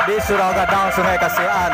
Di Surau Gadang, Sungai Kasihan.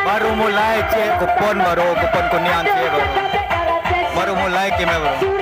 Baru mulai cek kupon, baru kupon kuningan cek baru mulai kime bro.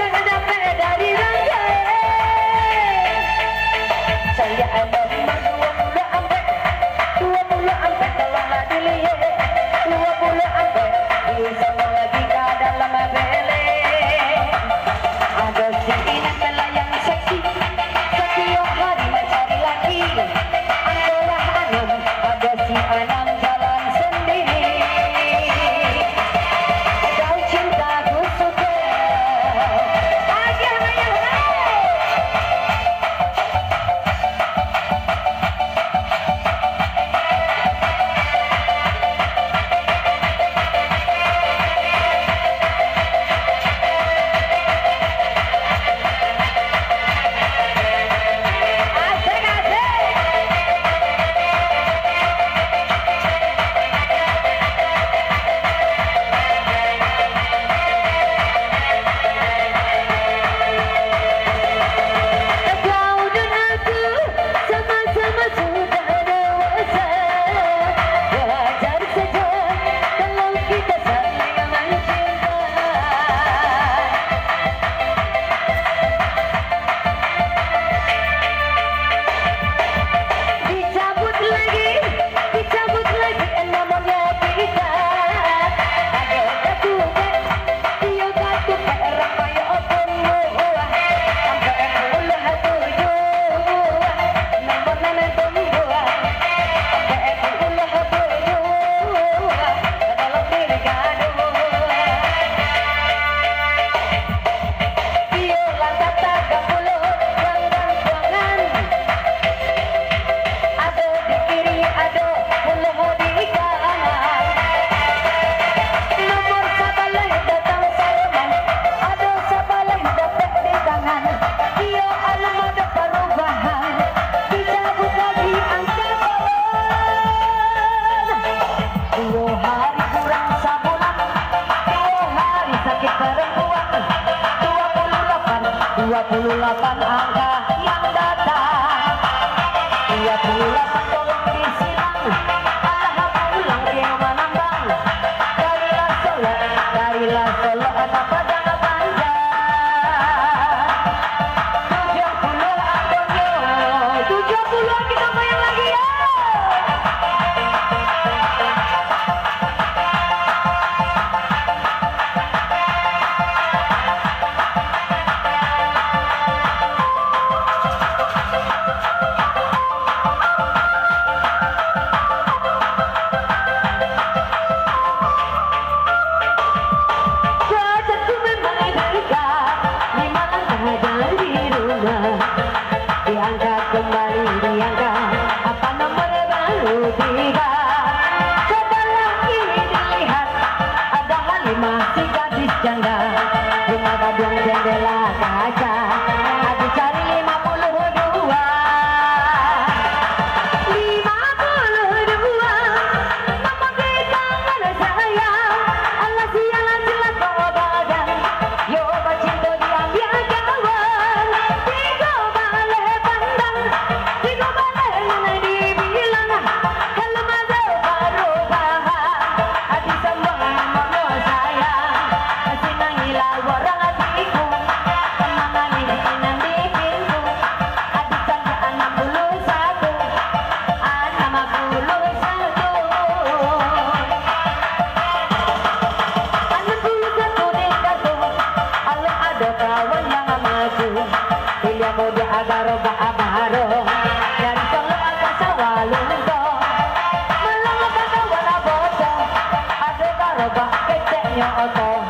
nyoto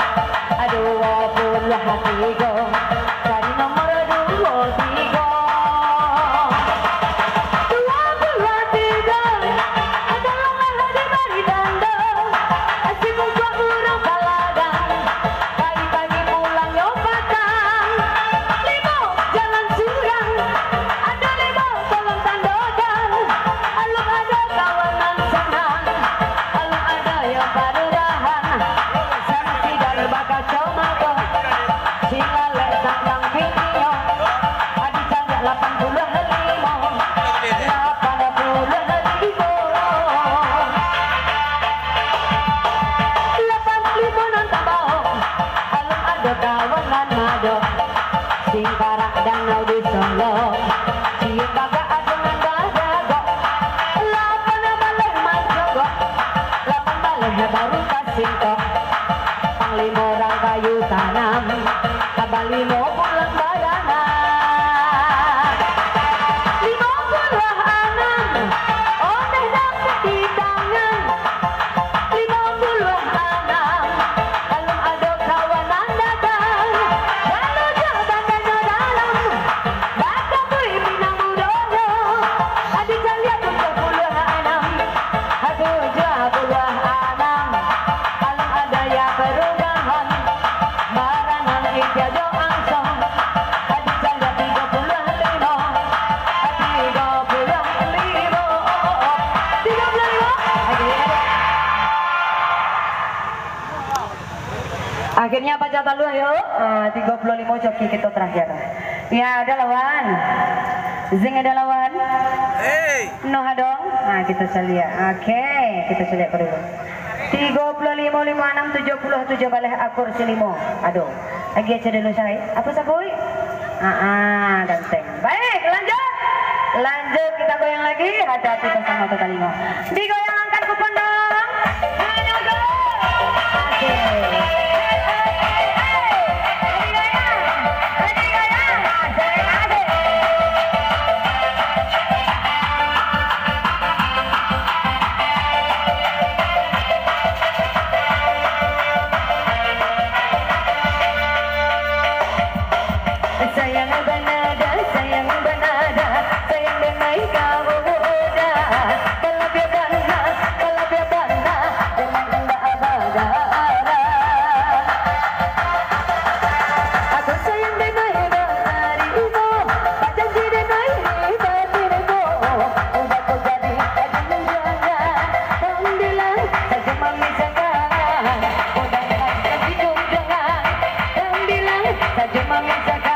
aduh puluh hatiku dari nomor 23 Singkarak danau di Solo cium kakak dengan dadago lapan baleh manjogo lapan baleh baru kasingko panglima orang kayu tanam kabalimo pulang badana 56 oneh dapat di tangan 56 kalau ada kawanan datang kalau jawaban akhirnya baca talu ayo 35 joki kita terakhir ya ada lawan Zing ada lawan Noha dong nah kita lihat oke kita lihat dulu 35 56 77 baleh akur silimo aduh lagi aja dulu saya apa saboy ganteng baik lanjut kita goyang lagi hati-hati bersama total 5 digoyang angkat kupon dong oke sayang benada sayang denai kau muda kalau dia bana dengan enggak abada aku sayang denai darimu tak janji denai batinku udah kau jadi aduh jangan kau bilang saja memisahkan udah tak hidup jangan kau bilang saja memisahkan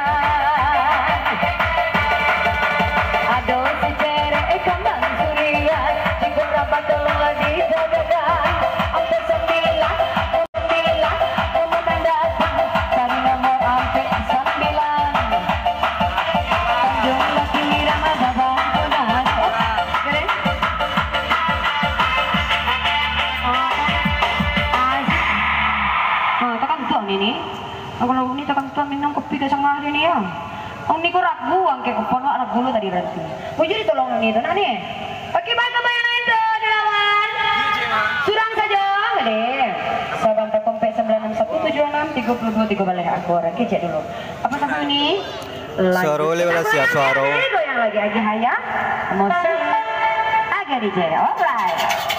kalau ini takkan tuan minum kopi ke sang hari ni ya. Ang ni ko ragu ang kay kupon wa ragu lo tadi ranti. Mo jadi tolong nito na ni. Oke baik kebayan itu dilawan. Surang saja gede. Sabang Kompe 96176323 balai aku orang kecek dulu. Apa sama ini? Suara oleh wala siap suara. Goyang lagi aja haya. Emosi. Agak DJ. Alright.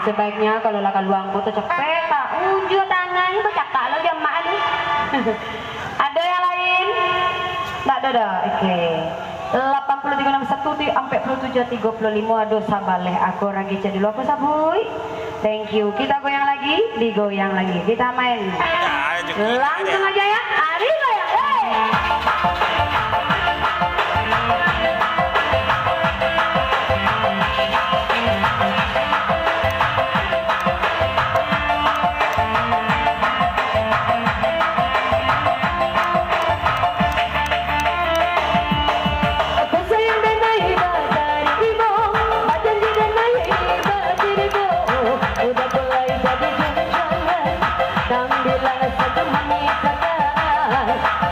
Sebaiknya kalau laka luang tuh cepet tak unjuk tangan itu cakap lo dia mak lu. Ada yang lain? Nggak ada dah. Oke. 8361 sampai 4735 aduh sabaleh aku lagi jadi dulu aku sabuy. Thank you. Kita goyang lagi, digoyang lagi. Kita main. Langsung aja ya. Ari goyang. Hey.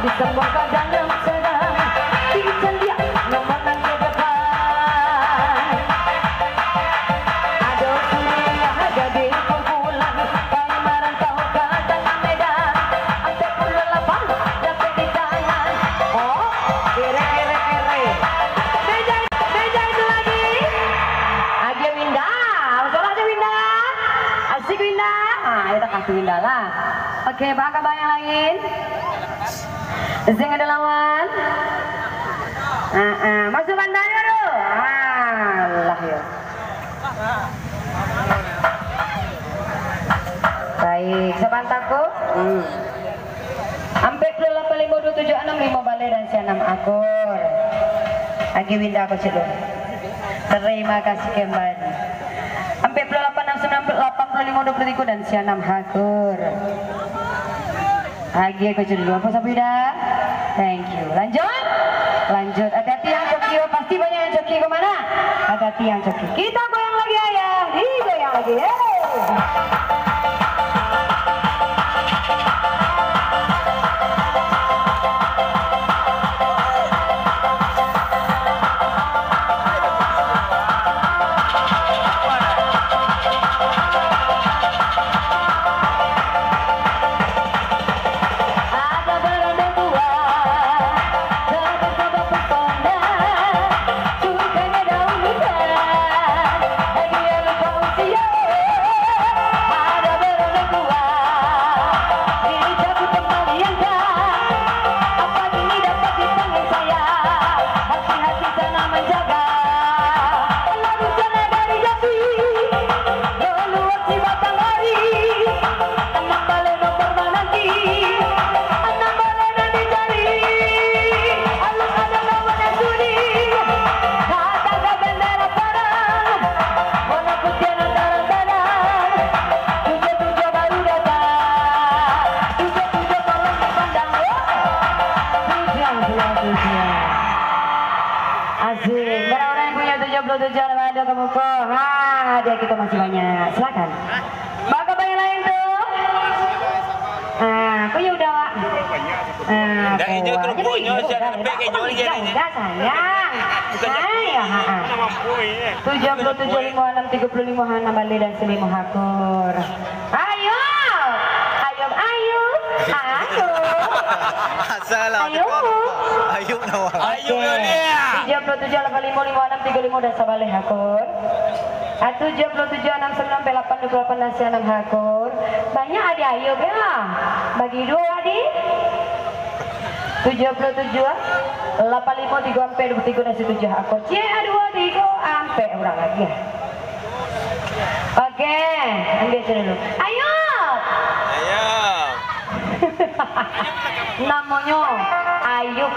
Di semua keadaan sedang bisa lihat memenang ke depan. Ada surya jadi kumpulan kami merantau ke tanah Medan. Sampai puluh lapang dapat di tangan. Oh, kere. Beja itu lagi. Aja Winda, betul aja Winda. Asik Winda. Ah, kita kasih Winda lah. Oke, bakal yang lain. Zing ada lawan. Masuk bandanya dulu. Allah ya. Baik, sebantaku. Sampai 852765 balai dan sianam akur. Agi Winda aku cedul. Terima kasih kembali. Sampai 886523 dan sianam akur. Agi aku cedul. Apa Sabida? Thank you. Lanjut. Hati-hati yang coki. Pasti banyak yang coki kemana? Hati-hati yang coki. Kita goyang lagi ayah. Goyang lagi. Asik. Orang-orang yang punya 77 ada kamu kok. Dia kita masih banyak. Silakan. Bakal banyak lain tuh. Kok ya udah, Wak. Dah hijau kerupuknya saya lebih ke hijau lagi ni. Dah sayang. Saya. 775635 Bali dan Selimu Hakur. Ayo. Salah. Ayo nawa. Ayo dia. 77855635 dan Sabale Hakur. 77699828 dan Sianam Hakur. Banyak ada ayo ya. Bagi dua adik. 77 85 3 23 dan 7 Hakur. C2 3 ampe orang lagi. Oke, ambil dulu. Ayo. Namanya Ayub.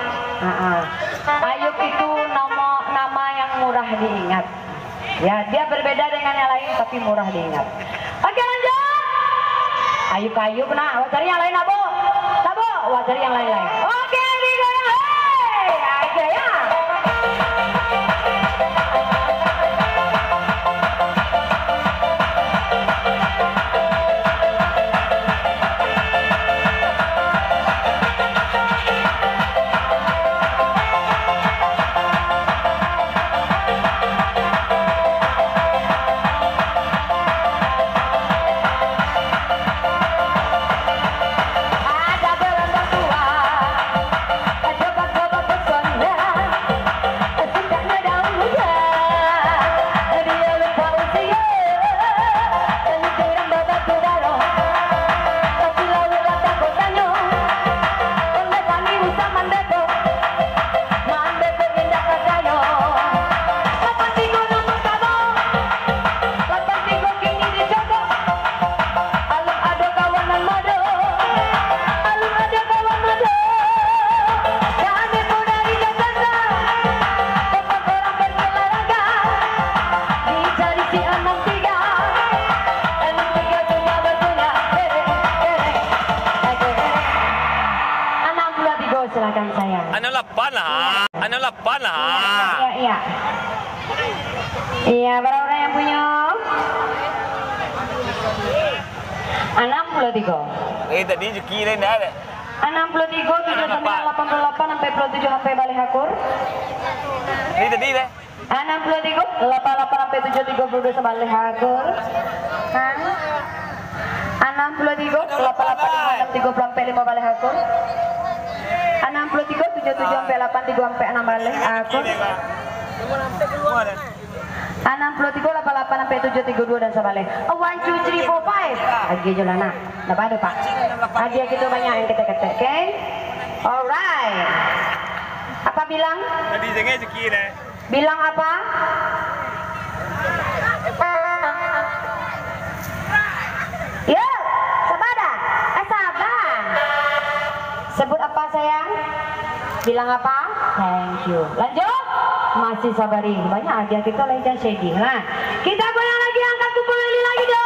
Ayub itu nama yang murah diingat. Ya, dia berbeda dengan yang lain tapi murah diingat. Oke, lanjut. Ayub. Nah, cari yang lain Nabo. Cari yang lain. Oke, digoyang. Aja ya. Silakan saya. 68 lah. 68 lah. Iya. Iya, berapa orang yang punya? 63. Tadi Juki lain dah ada. 63, 89, 88, sampai 27 sampai balik hakur. Ini tadi deh. 63, 88 sampai 732 sebalik hakur. 63, 88, 630 sampai 5 balik hakur. 63, 77 sampai 83 sampai 6 balik hakur. 63, 88 sampai 732 dan sebalik. 1, 2, 3, 4, 5. Lagi je lah nak. Dah ada pak. Ada kita banyak yang ketek-ketek, okay? Alright. Apa bilang? Tadi jangan Juki deh. Bilang apa? Ya, sabar. Sabar. Sebut apa sayang? Bilang apa? Thank you. Lanjut. Masih sabari. Banyak aja kita lain jangan sedih lah. Kita goyang lagi, angkat kumpul lili lagi dong.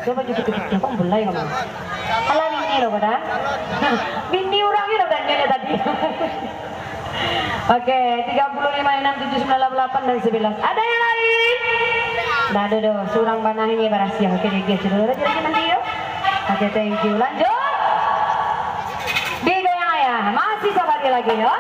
Coba juga aku mulai kamu. Alah ini loh pada. Bini orang ini kan dia tadi. Oke, 35, 6, 7, 9, 8 dan 11. Ada yang lain? Nah, ada surang panah ini berasia. Oke, dia sudah jadi nanti yuk. Oke, thank you. Lanjut. Di goyang ya. Masih sekali lagi ya.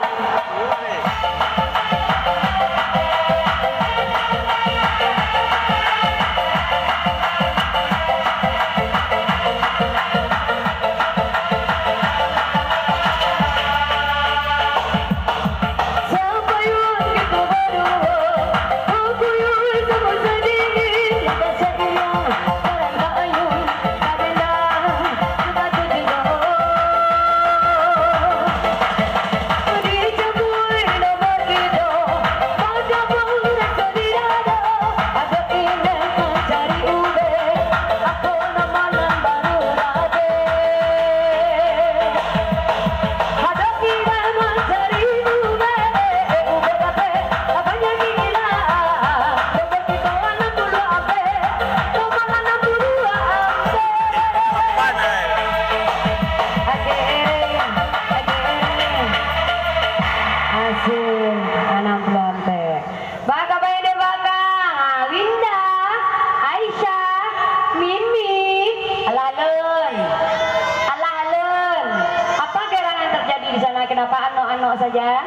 Kenapa ano-ano saja?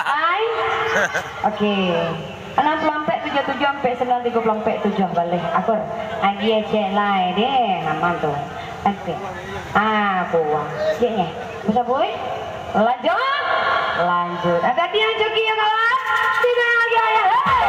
Hai? Oke. 60 sampai 77 sampai 930 sampai 7 balik. Akur. Lagi aja lain deh. Aman tuh. Oke. Buang. Iya. Bisa boy? Lanjut. Lanjut. Hati-hati yang joki ya kawan. Tidak lagi ayah. Hey!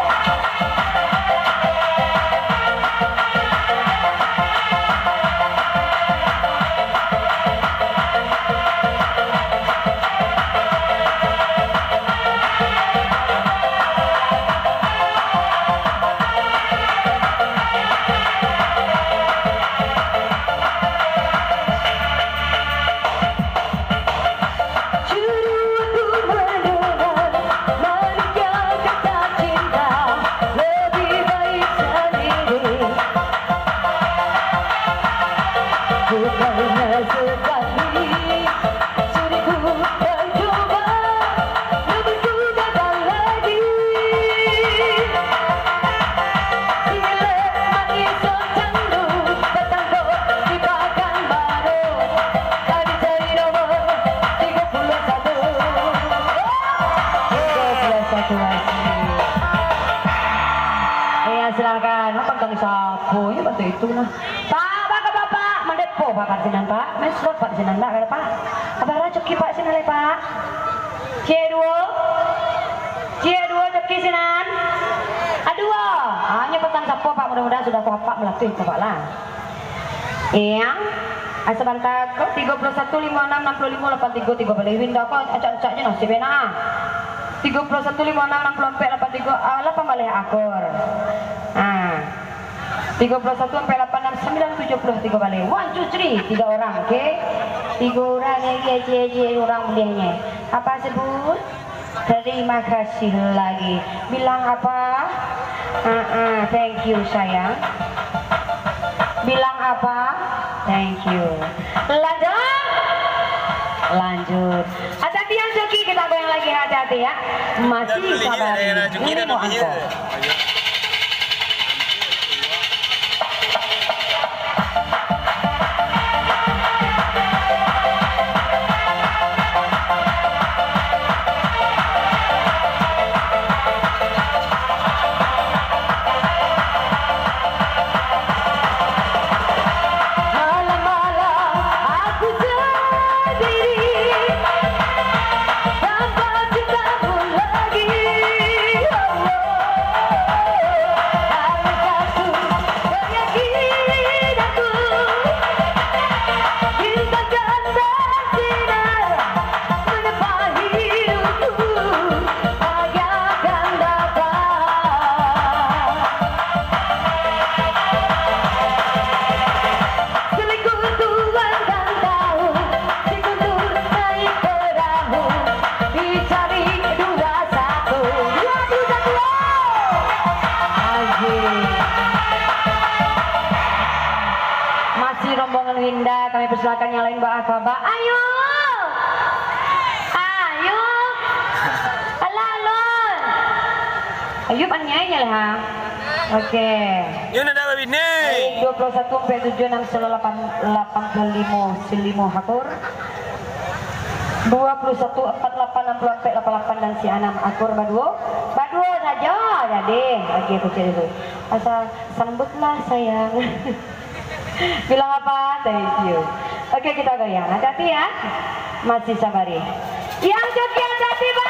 Ku pernah sekali sudi ku mencoba, namun ku gagal lagi. Sila iso candu datang kau di Pekanbaru, tadi cari nomor 31. 31 lagi. Ya silakan, apa kali sapu ya bantu itu nah. Pak, bapak, mendepo Pak Sinan Pak, mesrot Pak Sinan Pak, ada Pak. Apa coki Pak Sinan le Pak? C2 coki Sinan. Aduh, hanya petang sapu Pak, mudah-mudahan sudah kompak melatih Pak lah. Yang sebentar kok 31 56 65 83 30 winda kok acak-acaknya nasi bena. 31 56 64 83 8 balik akor. Nah. 31 sampai 86 90 70 3 balik. 1 2 3 3 orang, oke? 3 orang ya orang belinya. Apa sebut? Terima kasih lagi. Bilang apa? Thank you sayang. Bilang apa? Thank you. Lanjut. Hati-hati yang joki, kita goyang lagi, hati-hati ya. Masih sabar. Ini mau angkot. Winda, kami persilakan yang lain Mbak Akaba. Ayo, alalon, ayo panjangnya lah. Oke. Yun na daw ini. 21 sampai 76 85 silimo hakur. 21 48 64 88 dan si Anam akur baduo saja jadi. Oke kecil itu. Asal sambutlah sayang. Bilang apa? Thank you. Oke kita goyang. Hati-hati ya. Masih sabari. Yang joki hati-hati Bang.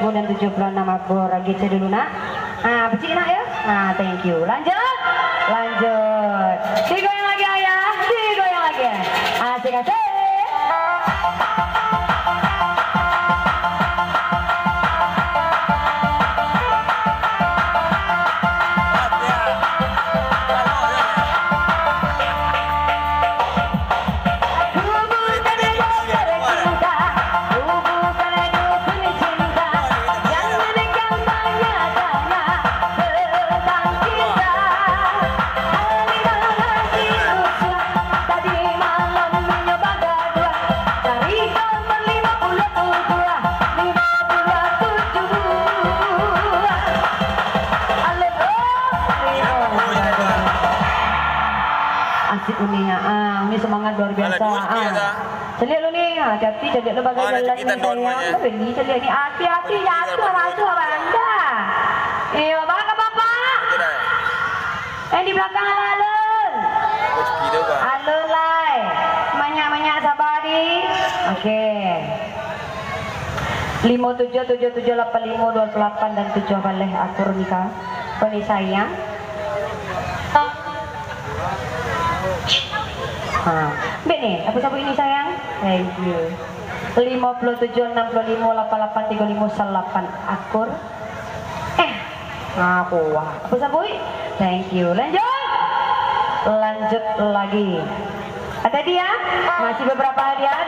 Dan 76 aku lagi dulu nak. Becik nak ya. Thank you. Lanjut. Digoyang lagi ayah. Digoyang lagi. Asik-asik. asik uni uni semangat luar biasa. Celik lu nih, hati-hati celik lu bagai jalan ni sayang. Beli celik ni hati-hati jatuh masuk Anda. Iyo, baka bapak. Di belakang alun. Alun lai. Banyak-banyak sabari. Okey. 57778528 dan 7 baleh atur nikah. Peni sayang. Baik ni, apa ini sayang? Thank you. 5765883598 akur. Aku wah. Apa sabui? Thank you. Lanjut lagi. Ada dia? Masih beberapa hadiah.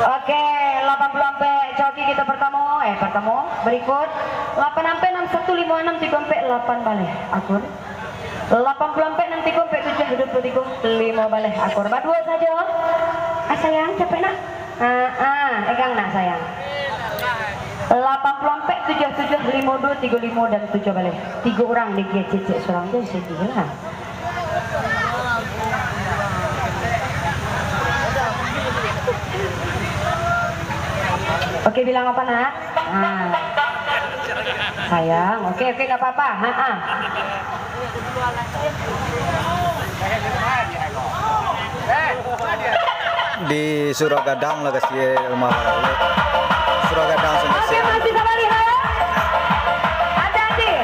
Oke, 80 ampe coki kita pertama berikut 8 ampe 615634 balik akur 80 ampe 634723 5 balik akur berdua saja. Sayang capek nak? Pegang nak sayang. 80 ampe 775235 dan 7 balik 3 orang di cicik seorang je sedih lah. Oke, bilang apa nak? Sayang, oke nggak apa-apa. Di Suragadang lah kasih rumah Suragadang Oke, masih sama lihat. Hati-hati.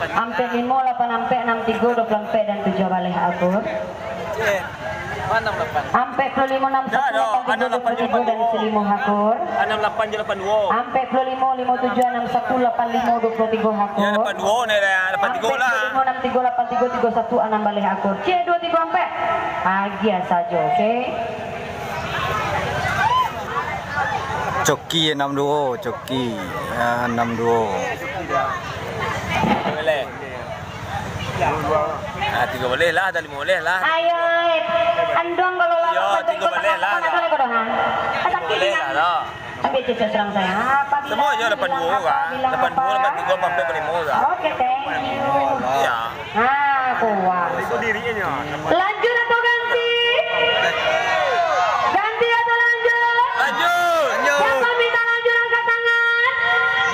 Ampe 5, 8 ampe, 63, 20 ampe dan 7 balik akur. Ampe 25, 61, 83, 23 dan 1 akur. 68 je 82. Ampe 25, 57, 61, 85, 23 akur. Ya 82 ni dah, 83 lah. Ampe 25, 63, 83, 31, 6 balik akur. Cik 23 ampe. Bahagia saja, okey. Coki 62, coki 62. Boleh. 3 boleh lah, dah 5 boleh lah. Ayo, andong kalau lah. Yo, 3 boleh lah. Boleh lah. Ambil cicak serang saya. Semua je 82 kan. 82, 83, 85 lah. Oke, thank you. Ya. Kuat. Itu dirinya. Lanjut atau ganti? Ganti atau lanjut? Lanjut. Siapa minta lanjut angkat tangan?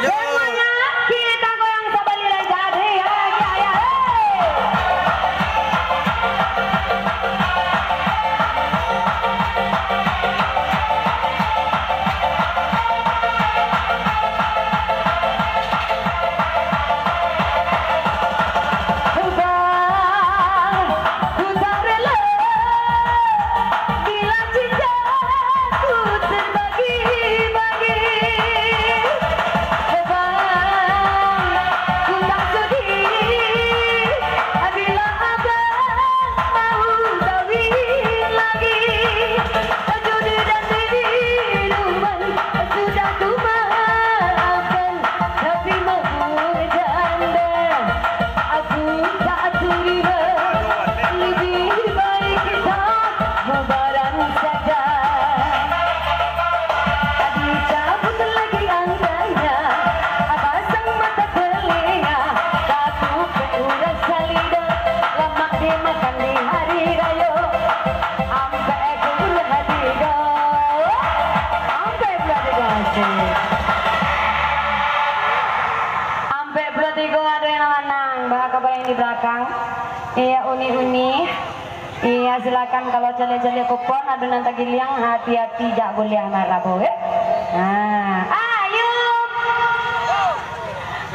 Semuanya kita goyang sabali jadi. Ya. Iya, uni-uni. Iya, silakan kalau jeli-jeli kupon adunan tagiliang hati-hati jak boleh marah boleh. Nah, ayo.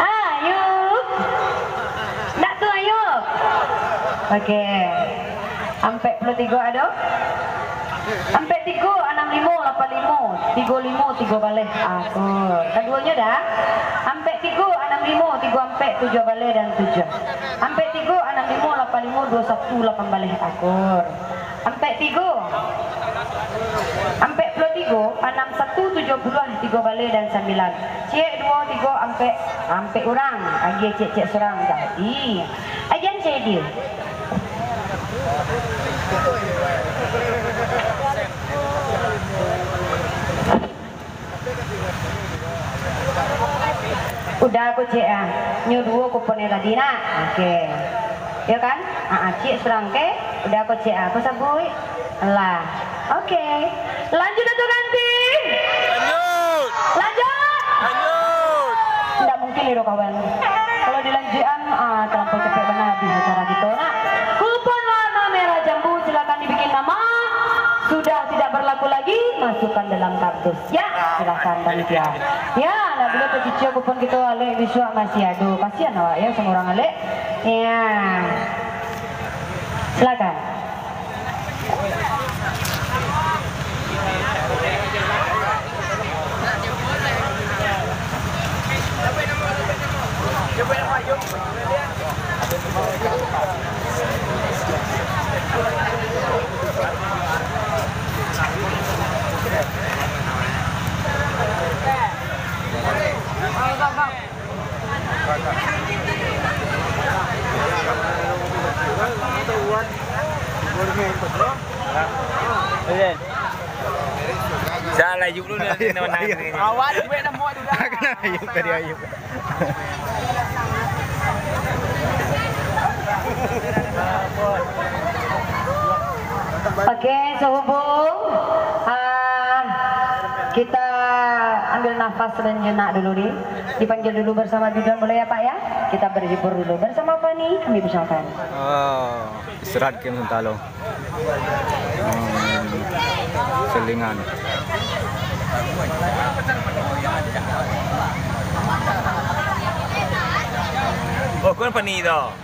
Ayo. Ndak tuh ayo. Oke. Ampe 23 ada? Ampe 3 65 85 35 3 balik. Akur. Keduanya dah. Ampe 3 65 3 ampe 7 balik dan 7. Ampe 3 65 85 21 8 balik. Akur. Ampe 3 ampe 23 61 70 3 balik dan 9. Cek 2 3 ampe orang. Agi cek serang jadi. Ajan saya dia. Udah aku cek ya, nyu 2 kuponnya tadi nak, oke, ya kan? Cek serang ke, udah aku cek aku sabui, lah, oke, lanjut atau ganti? Lanjut. Tidak mungkin itu kawan. Kalau dilanjutkan, terlampau cepet benar habis acara gitu. Nah, kupon warna merah jambu silakan dibikin nama. Sudah tidak berlaku lagi, masukkan dalam kartus. Ya, silahkan panitia. Ya, nah bila pecicil kupon kita ale besok masih aduh, kasihan awak ya semua orang ale. Ya, silakan. Salah ayub dulu ni nama ni. Awak duit nak muat tu dah. Kena ayub ke dia ayub. Oke, sehubung kita ambil nafas sejenak dulu nih. Dipanggil dulu bersama biduan boleh ya Pak ya? Kita berhibur dulu bersama apa nih? Kami bersama. Istirahat Kim Sentalo. Selingan. Oh, kau apa ni dah?